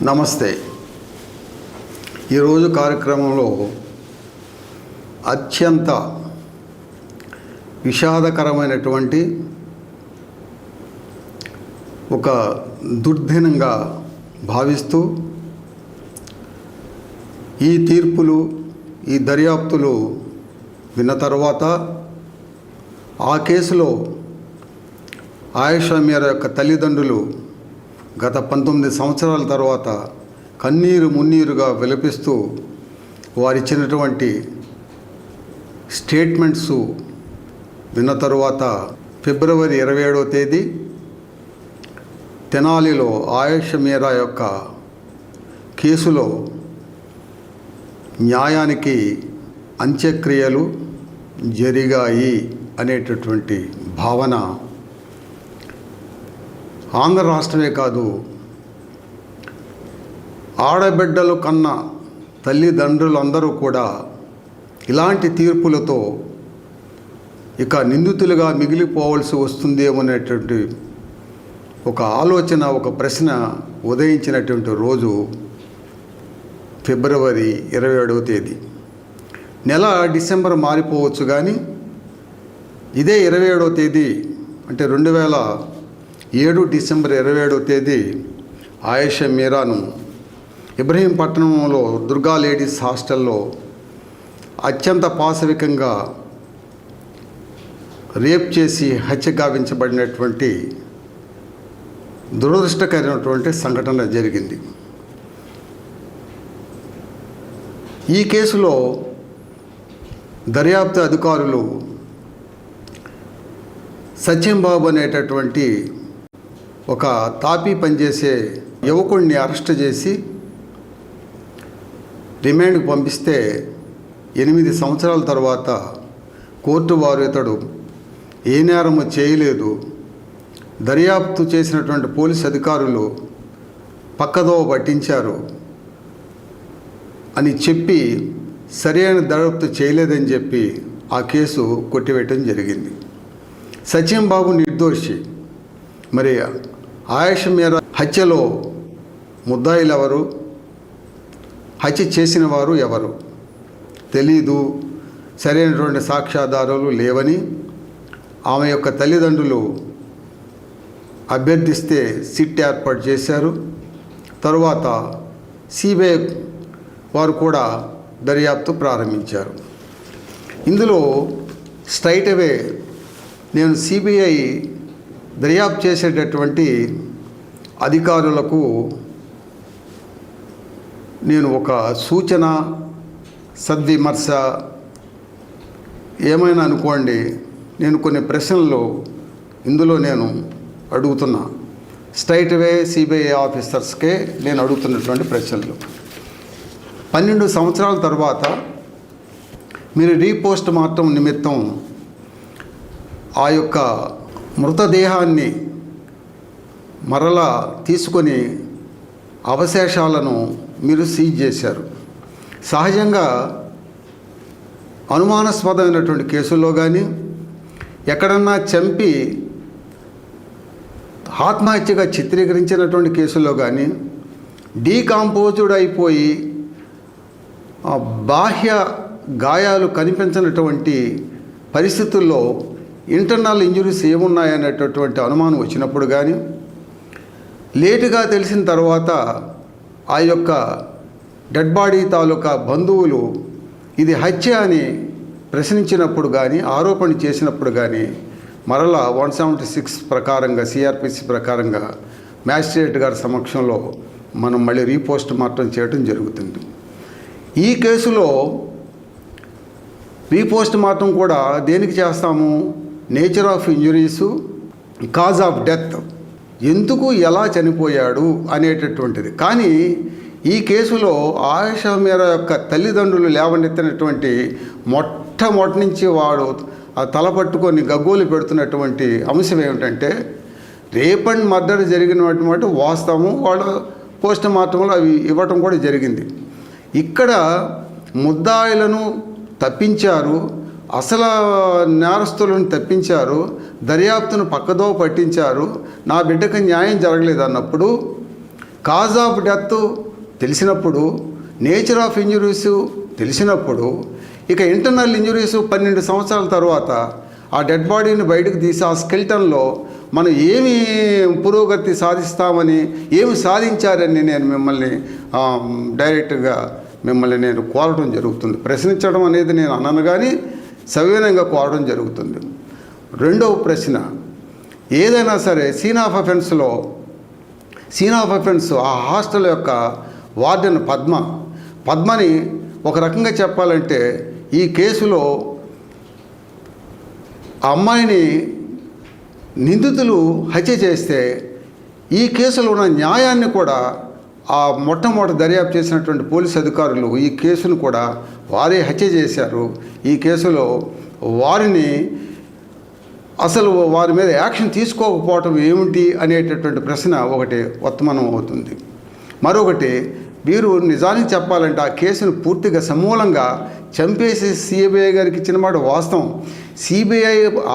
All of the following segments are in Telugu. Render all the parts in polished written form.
నమస్తే. ఈరోజు కార్యక్రమంలో అత్యంత విషాదకరమైనటువంటి ఒక దుర్దినంగా భావిస్తూ ఈ తీర్పులు, ఈ దర్యాప్తులు విన్న తర్వాత ఆ కేసులో ఆయేషా మీరా యొక్క తల్లిదండ్రులు గత 19 సంవత్సరాల తర్వాత కన్నీరు మున్నీరుగా విలపిస్తూ వారిచ్చినటువంటి స్టేట్మెంట్స్ విన్న తరువాత ఫిబ్రవరి 27వ తేదీ తెనాలిలో ఆయేషా మీరా యొక్క కేసులో న్యాయానికి అంత్యక్రియలు జరిగాయి అనేటటువంటి భావన ఆంధ్ర రాష్ట్రమే కాదు, ఆడబిడ్డలు కన్న తల్లిదండ్రులందరూ కూడా ఇలాంటి తీర్పులతో ఇక నిందితులుగా మిగిలిపోవలసి వస్తుందేమనేటువంటి ఒక ఆలోచన, ఒక ప్రశ్న ఉదయించినటువంటి రోజు ఫిబ్రవరి 27వ తేదీ. నెల డిసెంబర్ మారిపోవచ్చు, కానీ ఇదే 27వ తేదీ అంటే 2007 డిసెంబర్ 27వ తేదీ ఆయేషా మీరాను ఇబ్రహీంపట్నంలో దుర్గా లేడీస్ హాస్టల్లో అత్యంత పాశవికంగా రేప్ చేసి హత్య గావించబడినటువంటి దురదృష్టకరమైనటువంటి సంఘటన జరిగింది. ఈ కేసులో దర్యాప్తు అధికారులు సత్యంబాబు అనేటటువంటి ఒక తాపీ పనిచేసే యువకుడిని అరెస్ట్ చేసి రిమాండ్కి పంపిస్తే 8 సంవత్సరాల తర్వాత కోర్టు వారు ఇతడు ఏ నేరము చేయలేదు, దర్యాప్తు చేసినటువంటి పోలీసు అధికారులు పక్కదోవ పట్టించారు అని చెప్పి సరైన దర్యాప్తు చేయలేదని చెప్పి ఆ కేసు కొట్టివేయటం జరిగింది. సత్యంబాబు నిర్దోషి. మరి ఆయేషా మీరా హత్యలో ముద్దాయిలు ఎవరు, హత్య చేసిన వారు ఎవరు తెలీదు, సరైనటువంటి సాక్ష్యాధారాలు లేవని ఆమె యొక్క తల్లిదండ్రులు అభ్యర్థిస్తే సిట్ ఏర్పాటు చేశారు. తరువాత సిబిఐ వారు కూడా దర్యాప్తు ప్రారంభించారు. ఇందులో స్ట్రైట్ అవే నేను సిబిఐ దర్యాప్తు చేసేటటువంటి అధికారులకు నేను ఒక సూచన, సద్విమర్శ ఏమైనా అనుకోండి, నేను కొన్ని ప్రశ్నలు ఇందులో నేను అడుగుతున్నా. స్ట్రైట్ అవే సిబిఐ ఆఫీసర్స్కే నేను అడుగుతున్నటువంటి ప్రశ్నలు. 12 సంవత్సరాల తర్వాత మీరు రీపోస్ట్ మార్టం నిమిత్తం ఆ యొక్క మృతదేహాన్ని మరలా తీసుకొని అవశేషాలను మీరు సీజ్ చేశారు. సహజంగా అనుమానాస్పదమైనటువంటి కేసుల్లో కానీ, ఎక్కడన్నా చంపి ఆత్మహత్యగా చిత్రీకరించినటువంటి కేసుల్లో కానీ డీకాంపోజ్డ్ అయిపోయి బాహ్య గాయాలు కనిపించినటువంటి పరిస్థితుల్లో ఇంటర్నల్ ఇంజురీస్ ఏమున్నాయనేటటువంటి అనుమానం వచ్చినప్పుడు కానీ, లేటుగా తెలిసిన తర్వాత ఆ యొక్క డెడ్ బాడీ తాలూకా బంధువులు ఇది హత్య అని ప్రశ్నించినప్పుడు కానీ, ఆరోపణ చేసినప్పుడు కానీ మరలా 176 ప్రకారంగా, సిఆర్పిసి ప్రకారంగా మ్యాజిస్ట్రేట్ గారి సమక్షంలో మనం మళ్ళీ రీపోస్ట్ మార్టం చేయడం జరుగుతుంది. ఈ కేసులో రీపోస్ట్ మార్టం కూడా దేనికి చేస్తాము? Nature of injuries, cause of death, ఎందుకు ఎలా చనిపోయాడు అనేటటువంటిది. కానీ ఈ కేసులో ఆయేషా మీరా యొక్క తల్లిదండ్రులు లేవనెత్తినటువంటి మొట్టమొదటి నుంచి వాడు ఆ తల పట్టుకొని గగ్గోలు పెడుతున్నటువంటి అంశం ఏమిటంటే, రేప్ అండ్ మర్డర్ జరిగినటువంటి వాస్తవము, వాళ్ళ పోస్ట్ మార్టంలో అవి ఇవ్వటం కూడా జరిగింది. ఇక్కడ ముద్దాయిలను తప్పించారు, అసలు నేరస్తులను తప్పించారు, దర్యాప్తును పక్కదో పట్టించారు, నా బిడ్డకు న్యాయం జరగలేదు అన్నప్పుడు కాజ్ ఆఫ్ డెత్ తెలిసినప్పుడు, నేచర్ ఆఫ్ ఇంజురీస్ తెలిసినప్పుడు, ఇక ఇంటర్నల్ ఇంజురీస్ 12 సంవత్సరాల తర్వాత ఆ డెడ్ బాడీని బయటకు తీసి ఆ స్కెల్టన్లో మనం ఏమి పురోగతి సాధిస్తామని, ఏమి సాధించారని నేను మిమ్మల్ని డైరెక్ట్గా నేను కోరడం జరుగుతుంది. ప్రశ్నించడం అనేది నేను అన్నాను, కానీ సవినయంగా కోరడం జరుగుతుంది. రెండవ ప్రశ్న, ఏదైనా సరే సీన్ ఆఫ్ అఫెన్స్ ఆ హాస్టల్ యొక్క వార్డెన్ పద్మని ఒక రకంగా చెప్పాలంటే ఈ కేసులో ఆ అమ్మాయిని నిందితులు హత్య చేస్తే ఈ కేసులో ఉన్న న్యాయాన్ని కూడా ఆ మొట్టమొదటి దర్యాప్తు చేసినటువంటి పోలీసు అధికారులు ఈ కేసును కూడా వారే హత్య చేశారు. ఈ కేసులో వారిని అసలు వారి మీద యాక్షన్ తీసుకోకపోవటం ఏమిటి అనేటటువంటి ప్రశ్న ఒకటి ఉత్పన్నం అవుతుంది. మరొకటి, వీరు నిజానికి చెప్పాలంటే ఆ కేసును పూర్తిగా సమూలంగా చంపేసి సిబిఐ గారికి ఇచ్చిన మాట వాస్తవం. సిబిఐ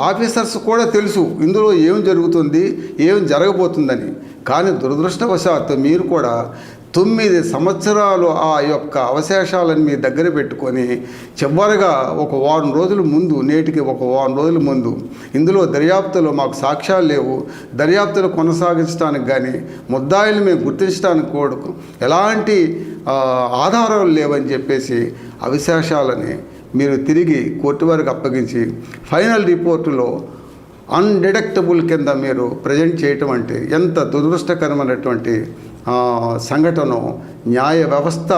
ఆఫీసర్స్ కూడా తెలుసు ఇందులో ఏం జరుగుతుంది, ఏం జరగబోతుందని. కానీ దురదృష్టవశాత్తు మీరు కూడా 9 సంవత్సరాలు ఆ యొక్క అవశేషాలను మీ దగ్గర పెట్టుకొని చివరిగా ఒక వారం రోజుల ముందు, నేటికి ఒక వారం రోజుల ముందు, ఇందులో దర్యాప్తులో మాకు సాక్ష్యాలు లేవు, దర్యాప్తులు కొనసాగించడానికి కానీ ముద్దాయిలు మేము గుర్తించడానికి కూడా ఎలాంటి ఆధారాలు లేవని చెప్పేసి అవశేషాలని మీరు తిరిగి కోర్టు వారికి అప్పగించి ఫైనల్ రిపోర్టులో అన్డిడక్టబుల్ కింద మీరు ప్రజెంట్ చేయటం అంటే ఎంత దురదృష్టకరమైనటువంటి సంఘటన. న్యాయ వ్యవస్థ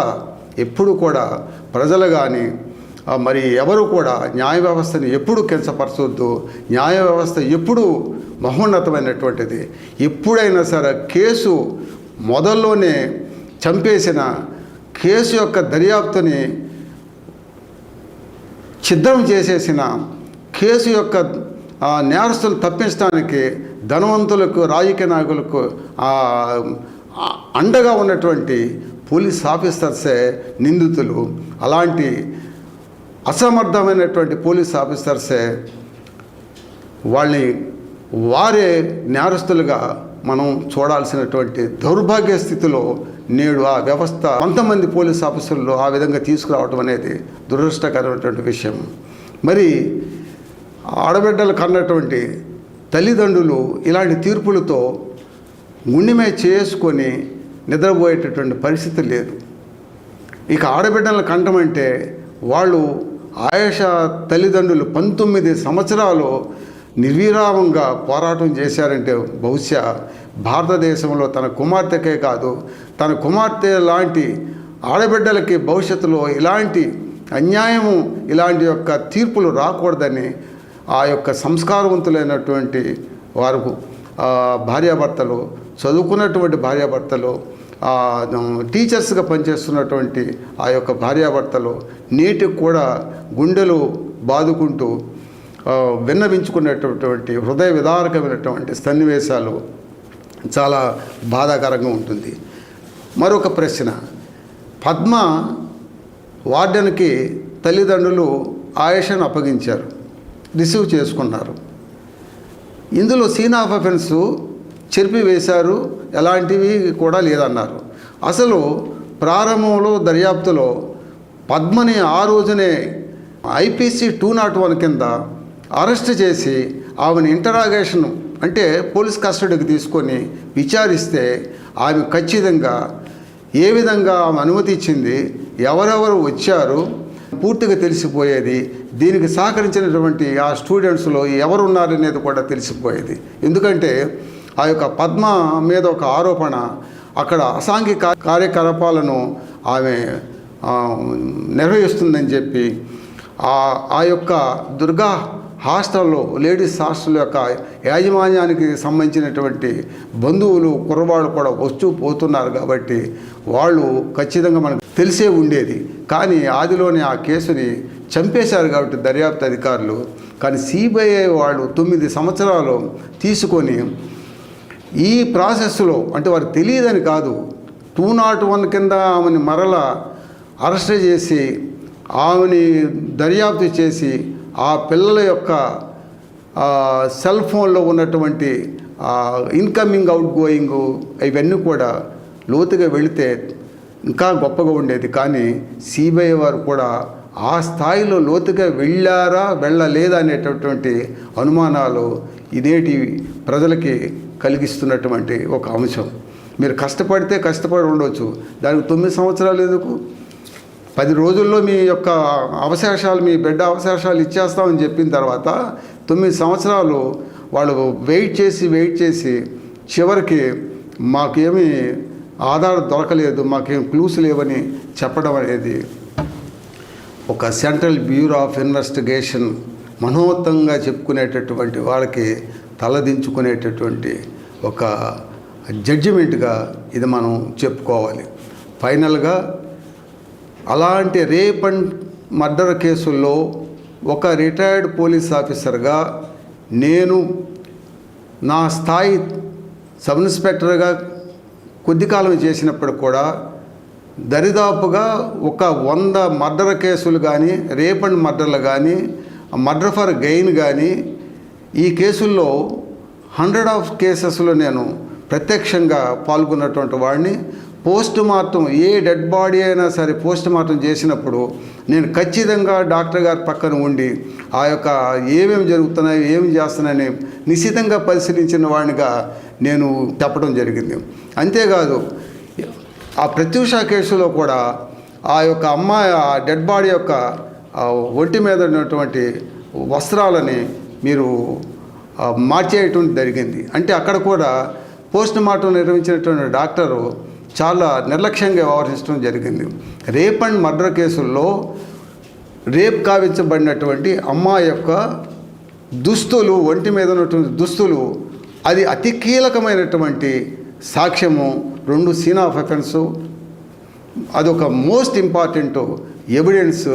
ఎప్పుడు కూడా ప్రజలు కానీ మరి ఎవరు కూడా న్యాయ వ్యవస్థని ఎప్పుడు కించపరచొద్దు. న్యాయ వ్యవస్థ ఎప్పుడు మహోన్నతమైనటువంటిది. ఎప్పుడైనా సరే కేసు మొదల్లోనే చంపేసిన కేసు యొక్క దర్యాప్తుని ఛిద్రం చేసేసిన కేసు యొక్క నేరస్తులు తప్పించడానికి ధనవంతులకు, రాజకీయ నాయకులకు అండగా ఉన్నటువంటి పోలీస్ ఆఫీసర్సే నిందితులు. అలాంటి అసమర్థమైనటువంటి పోలీస్ ఆఫీసర్సే వారే నేరస్తులుగా మనం చూడాల్సినటువంటి దౌర్భాగ్య స్థితిలో నేడు ఆ వ్యవస్థ కొంతమంది పోలీస్ ఆఫీసర్లు ఆ విధంగా తీసుకురావటం అనేది దురదృష్టకరమైనటువంటి విషయం. మరి ఆడబిడ్డలు కన్నటువంటి తల్లిదండ్రులు ఇలాంటి తీర్పులతో గుండెమే చేసుకొని నిద్రపోయేటటువంటి పరిస్థితి లేదు. ఇక ఆడబిడ్డలను కంటమంటే వాళ్ళు ఆయేష తల్లిదండ్రులు 19 సంవత్సరాలు నిర్విరామంగా పోరాటం చేశారంటే బహుశా భారతదేశంలో తన కుమార్తెకే కాదు, తన కుమార్తె లాంటి ఆడబిడ్డలకి భవిష్యత్తులో ఇలాంటి అన్యాయము, ఇలాంటి యొక్క తీర్పులు రాకూడదని ఆ యొక్క సంస్కారవంతులైనటువంటి వారు భార్యాభర్తలు, చదువుకున్నటువంటి భార్యాభర్తలు, టీచర్స్గా పనిచేస్తున్నటువంటి ఆ యొక్క భార్యాభర్తలు నేటికి కూడా గుండెలు బాదుకుంటూ విన్నవించుకునేటటువంటి హృదయ విదారకమైనటువంటి సన్నివేశాలు చాలా బాధాకరంగా ఉంటుంది. మరొక ప్రశ్న, పద్మ వార్డెన్కి తల్లిదండ్రులు ఆయేషను అప్పగించారు, రిసీవ్ చేసుకున్నారు. ఇందులో సీన్ ఆఫ్ అఫెన్స్ చెరిపివేశారు, ఎలాంటివి కూడా లేదన్నారు. అసలు ప్రారంభంలో దర్యాప్తులో పద్మని ఆ రోజునే IPC 201 కింద అరెస్ట్ చేసి ఆమెను ఇంటరాగేషన్ అంటే పోలీస్ కస్టడీకి తీసుకొని విచారిస్తే ఆమె ఖచ్చితంగా ఏ విధంగా ఆమె అనుమతి ఇచ్చింది, ఎవరెవరు వచ్చారు పూర్తిగా తెలిసిపోయేది. దీనికి సహకరించినటువంటి ఆ స్టూడెంట్స్లో ఎవరున్నారనేది కూడా తెలిసిపోయేది. ఎందుకంటే ఆ యొక్క పద్మ మీద ఒక ఆరోపణ, అక్కడ అసాంఘిక కార్యకలాపాలను ఆమె నిర్వహిస్తుందని చెప్పి ఆ యొక్క దుర్గా హాస్టల్లో, లేడీస్ హాస్టల్ యొక్క యాజమాన్యానికి సంబంధించినటువంటి బంధువులు, కుర్రవాళ్ళు కూడా వస్తూ పోతున్నారు కాబట్టి వాళ్ళు ఖచ్చితంగా మనకు తెలిసే ఉండేది. కానీ ఆదిలోనే ఆ కేసుని చంపేశారు కాబట్టి దర్యాప్తు అధికారులు. కానీ సిబిఐ వాళ్ళు 9 సంవత్సరాలు తీసుకొని ఈ ప్రాసెస్లో, అంటే వారికి తెలియదని కాదు, 201 కింద ఆమెని మరలా అరెస్ట్ చేసి ఆమెని దర్యాప్తు చేసి ఆ పిల్లల యొక్క సెల్ ఫోన్లో ఉన్నటువంటి ఇన్కమింగ్ అవుట్ గోయింగ్ ఇవన్నీ కూడా లోతుగా వెళితే ఇంకా గొప్పగా ఉండేది. కానీ సిబిఐ వారు కూడా ఆ స్థాయిలో లోతుగా వెళ్ళారా వెళ్ళలేదా అనేటటువంటి అనుమానాలు ఇదేటి ప్రజలకి కలిగిస్తున్నటువంటి ఒక అంశం. మీరు కష్టపడితే కష్టపడి ఉండవచ్చు, దానికి 9 సంవత్సరాలు ఎందుకు? 10 రోజుల్లో మీ యొక్క అవశేషాలు, మీ బిడ్డ అవశేషాలు ఇచ్చేస్తామని చెప్పిన తర్వాత 9 సంవత్సరాలు వాళ్ళు వెయిట్ చేసి చివరికి మాకేమీ ఆధారం దొరకలేదు, మాకేం క్లూస్ లేవని చెప్పడం అనేది ఒక సెంట్రల్ బ్యూరో ఆఫ్ ఇన్వెస్టిగేషన్ మనోత్తంగా చెప్పుకునేటటువంటి వాళ్ళకి తలదించుకునేటటువంటి ఒక జడ్జిమెంట్గా ఇది మనం చెప్పుకోవాలి. ఫైనల్గా అలాంటి రేప్ అండ్ మర్డర్ కేసుల్లో ఒక రిటైర్డ్ పోలీస్ ఆఫీసర్గా నేను నా స్థాయి సబ్ ఇన్స్పెక్టర్గా కొద్ది కాలం చేసినప్పుడు కూడా దరిదాపుగా ఒక 100 మర్డర్ కేసులు కానీ, రేప్ అండ్ మర్డర్లు కానీ, మర్డర్ ఫర్ గెయిన్ కానీ, ఈ కేసుల్లో 100 ఆఫ్ కేసెస్లో నేను ప్రత్యక్షంగా పాల్గొన్నటువంటి వాడిని. పోస్ట్ మార్టం, ఏ డెడ్ బాడీ అయినా సరే పోస్ట్ మార్టం చేసినప్పుడు నేను ఖచ్చితంగా డాక్టర్ గారి పక్కన ఉండి ఆ యొక్క ఏమేమి జరుగుతున్నాయి, ఏమి చేస్తున్నాయని నిశితంగా పరిశీలించిన వాడినిగా నేను చెప్పడం జరిగింది. అంతేకాదు ఆ ప్రత్యూష కేసులో కూడా ఆ యొక్క అమ్మాయి ఆ డెడ్ బాడీ యొక్క ఒంటి మీద ఉన్నటువంటి వస్త్రాలని మీరు మార్చేయటం జరిగింది. అంటే అక్కడ కూడా పోస్ట్ మార్టం నిర్వహించినటువంటి డాక్టరు చాలా నిర్లక్ష్యంగా వ్యవహరించడం జరిగింది. రేప్ అండ్ మర్డర్ కేసుల్లో రేప్ కావించబడినటువంటి అమ్మాయి యొక్క దుస్తులు, ఒంటి మీద ఉన్నటువంటి దుస్తులు, అది అతి కీలకమైనటువంటి సాక్ష్యము. 2 సీన్ ఆఫ్ అఫెన్సు, అదొక మోస్ట్ ఇంపార్టెంట్ ఎవిడెన్స్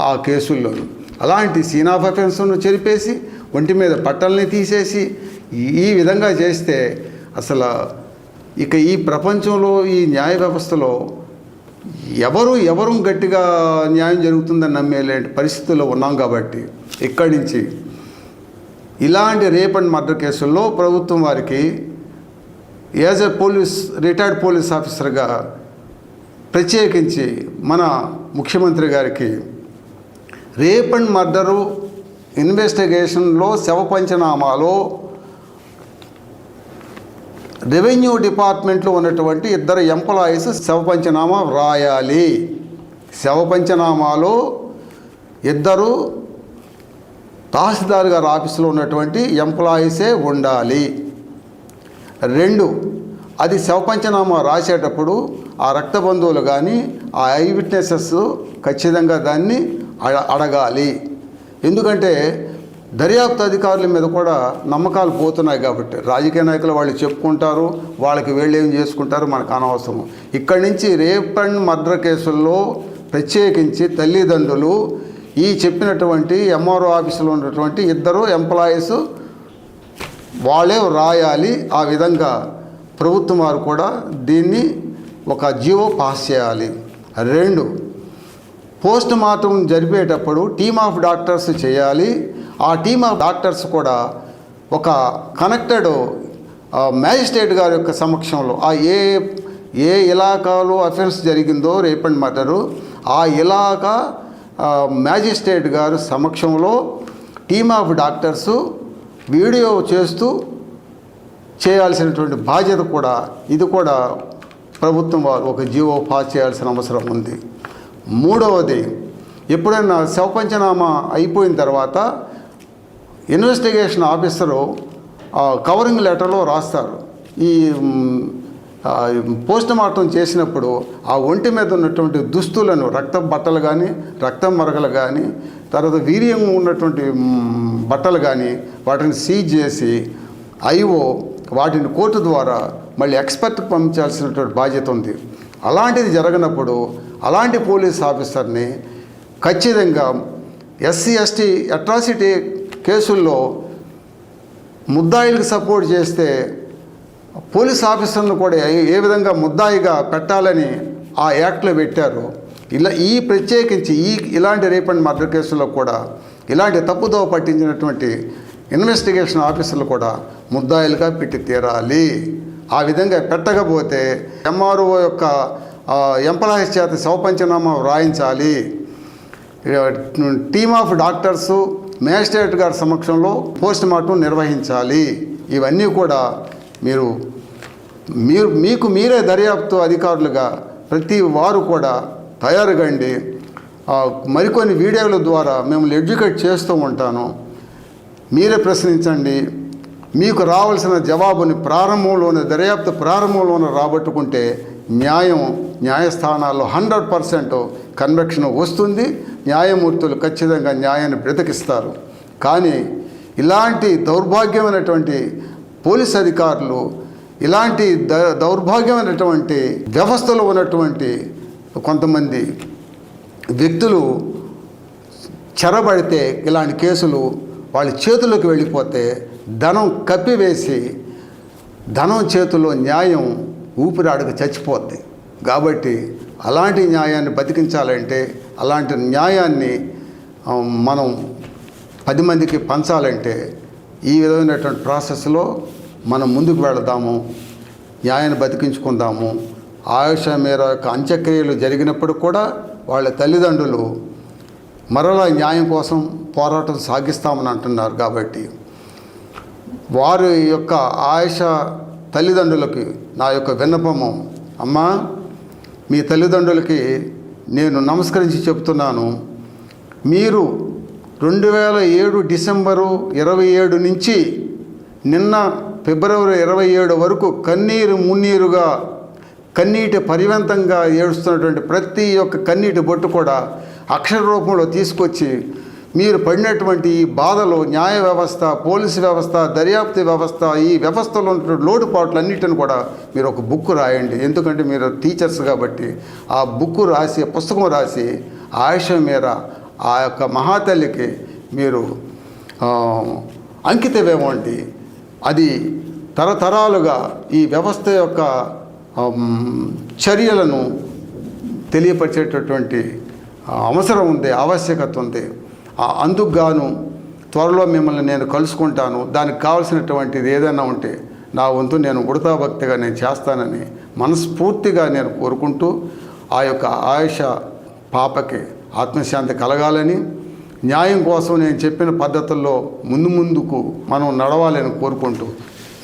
ఆ కేసుల్లోనూ. అలాంటి సీన్ ఆఫ్ అఫెన్స్ను చెరిపేసి ఒంటి మీద బట్టల్ని తీసేసి ఈ విధంగా చేస్తే అసలు ఇక ఈ ప్రపంచంలో, ఈ న్యాయ వ్యవస్థలో ఎవరు గట్టిగా న్యాయం జరుగుతుందని నమ్మేలాంటి పరిస్థితుల్లో ఉన్నాం. కాబట్టి ఇక్కడి నుంచి ఇలాంటి రేప్ అండ్ మర్డర్ కేసుల్లో ప్రభుత్వం వారికి యాజ్ ఎ రిటైర్డ్ పోలీస్ ఆఫీసర్గా ప్రత్యేకించి మన ముఖ్యమంత్రి గారికి రేప్ అండ్ మర్డరు ఇన్వెస్టిగేషన్లో శవ పంచనామాలో రెవెన్యూ డిపార్ట్మెంట్లో ఉన్నటువంటి 2 ఎంప్లాయీస్ శవ పంచనామా వ్రాయాలి. శవ పంచనామాలో 2 తహసీల్దార్ గారి ఆఫీసులో ఉన్నటువంటి ఎంప్లాయీసే ఉండాలి. 2, అది శవ పంచనామా రాసేటప్పుడు ఆ రక్త బంధువులు కానీ, ఆ ఐ విట్నెసెస్ ఖచ్చితంగా దాన్ని అడగాలి. ఎందుకంటే దర్యాప్తు అధికారుల మీద కూడా నమ్మకాలు పోతున్నాయి. కాబట్టి రాజకీయ నాయకులు వాళ్ళు చెప్పుకుంటారు, వాళ్ళకి వీళ్ళు ఏం చేసుకుంటారు, మనకు అనవసరం. ఇక్కడి నుంచి రేప్ అండ్ మర్డర్ కేసుల్లో ప్రత్యేకించి తల్లిదండ్రులు ఈ చెప్పినటువంటి ఎంఆర్ఓ ఆఫీసులో ఉన్నటువంటి 2 ఎంప్లాయీస్ వాళ్ళే రాయాలి. ఆ విధంగా ప్రభుత్వం వారు కూడా దీన్ని ఒక జీవో పాస్ చేయాలి. 2, పోస్ట్ మార్టం జరిపేటప్పుడు టీమ్ ఆఫ్ డాక్టర్స్ చేయాలి. ఆ టీమ్ ఆఫ్ డాక్టర్స్ కూడా ఒక కనెక్టెడ్ మ్యాజిస్ట్రేట్ గారి యొక్క సమక్షంలో ఏ ఇలాకాలో అఫెన్స్ జరిగిందో రేప్ అండ్ మర్డరు, ఆ ఇలాకా మ్యాజిస్ట్రేట్ గారు సమక్షంలో టీమ్ ఆఫ్ డాక్టర్సు వీడియో చేస్తూ చేయాల్సినటువంటి బాధ్యత కూడా, ఇది కూడా ప్రభుత్వం వారు ఒక జీవో పాస్ చేయాల్సిన అవసరం ఉంది. 3వది, ఎప్పుడైనా శవ పంచనామా అయిపోయిన తర్వాత ఇన్వెస్టిగేషన్ ఆఫీసరు కవరింగ్ లెటర్లో రాస్తారు, ఈ పోస్ట్ మార్టం చేసినప్పుడు ఆ ఒంటి మీద ఉన్నటువంటి దుస్తులను, రక్తం బట్టలు కానీ, రక్తం మరకలు కానీ, తర్వాత వీర్యం ఉన్నటువంటి బట్టలు కానీ వాటిని సీజ్ చేసి వాటిని కోర్టు ద్వారా మళ్ళీ ఎక్స్పర్ట్కి పంపించాల్సినటువంటి బాధ్యత ఉంది. అలాంటిది జరగనప్పుడు అలాంటి పోలీస్ ఆఫీసర్ని ఖచ్చితంగా ఎస్సీ ఎస్టీ అట్రాసిటీ కేసుల్లో ముద్దాయిలకు సపోర్ట్ చేస్తే పోలీస్ ఆఫీసర్ను కూడా ఏ విధంగా ముద్దాయిగా పెట్టాలని ఆ యాక్ట్లో పెట్టారు. ఈ ప్రత్యేకించి ఇలాంటి రేప్ అండ్ మర్డర్ కేసుల్లో కూడా ఇలాంటి తప్పుదోవ పట్టించినటువంటి ఇన్వెస్టిగేషన్ ఆఫీసర్లు కూడా ముద్దాయిలుగా పెట్టి తీరాలి. ఆ విధంగా పెట్టకపోతే ఎంఆర్ఓ యొక్క ఎంప్లాయీస్ చేత శవపంచనామా వ్రాయించాలి. టీమ్ ఆఫ్ డాక్టర్సు మేజిస్ట్రేట్ గారి సమక్షంలో పోస్ట్ మార్టం నిర్వహించాలి. ఇవన్నీ కూడా మీకు మీరే దర్యాప్తు అధికారులుగా ప్రతి వారు కూడా తయారుగండి. మరికొన్ని వీడియోల ద్వారా మిమ్మల్ని ఎడ్యుకేట్ చేస్తూ ఉంటాను. మీరే ప్రశ్నించండి. మీకు రావాల్సిన జవాబుని దర్యాప్తు ప్రారంభంలోనే రాబట్టుకుంటే న్యాయస్థానాల్లో 100% కన్విక్షన్ వస్తుంది. న్యాయమూర్తులు ఖచ్చితంగా న్యాయాన్ని బ్రతికిస్తారు. కానీ ఇలాంటి దౌర్భాగ్యమైనటువంటి పోలీస్ అధికారులు, ఇలాంటి దౌర్భాగ్యమైనటువంటి వ్యవస్థలో ఉన్నటువంటి కొంతమంది వ్యక్తులు చెరబడితే ఇలాంటి కేసులు వాళ్ళ చేతుల్లోకి వెళ్ళిపోతే ధనం కప్పివేసి ధనం చేతుల్లో న్యాయం ఊపిరాడక చచ్చిపోద్ది. కాబట్టి అలాంటి న్యాయాన్ని బతికించాలంటే, అలాంటి న్యాయాన్ని మనం 10 మందికి పంచాలంటే ఈ విధమైనటువంటి ప్రాసెస్లో మనం ముందుకు వెళదాము, న్యాయాన్ని బతికించుకుందాము. ఆయుషా మీరా యొక్క అంత్యక్రియలు జరిగినప్పుడు కూడా వాళ్ళ తల్లిదండ్రులు మరలా న్యాయం కోసం పోరాటం సాగిస్తామని అంటున్నారు. కాబట్టి వారి యొక్క ఆయుషా తల్లిదండ్రులకి నా యొక్క విన్నపము, అమ్మా మీ తల్లిదండ్రులకి నేను నమస్కరించి చెప్తున్నాను. మీరు 2007 డిసెంబరు 27 నుంచి నిన్న ఫిబ్రవరి 27 వరకు మున్నీరుగా కన్నీటి పరివంతంగా ఏడుస్తున్నటువంటి ప్రతి ఒక్క కన్నీటి బొట్టు కూడా అక్షర రూపంలో తీసుకొచ్చి మీరు పడినటువంటి ఈ బాధలు, న్యాయ వ్యవస్థ, పోలీసు వ్యవస్థ, దర్యాప్తు వ్యవస్థ, ఈ వ్యవస్థలో ఉన్నటువంటి లోటుపాట్లన్నిటిని కూడా మీరు ఒక బుక్ రాయండి. ఎందుకంటే మీరు టీచర్స్ కాబట్టి ఆ బుక్ రాసి, పుస్తకం రాసి ఆయుషా మీరా ఆ యొక్క మహాతల్లికి మీరు అంకితం ఇవ్వండి. అది తరతరాలుగా ఈ వ్యవస్థ యొక్క చర్యలను తెలియపరిచేటటువంటి అవసరం ఉంది, ఆవశ్యకత ఉంది. అందుకు గాను త్వరలో మిమ్మల్ని నేను కలుసుకుంటాను. దానికి కావాల్సినటువంటిది ఏదైనా ఉంటే నా వంతు నేను ఉడతా భక్తిగా నేను చేస్తానని మనస్ఫూర్తిగా నేను కోరుకుంటూ, ఆ యొక్క ఆయుషా పాపకి ఆత్మశాంతి కలగాలని, న్యాయం కోసం నేను చెప్పిన పద్ధతుల్లో ముందుకు మనం నడవాలని కోరుకుంటూ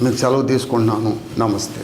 మీకు సెలవు తీసుకుంటున్నాను. నమస్తే.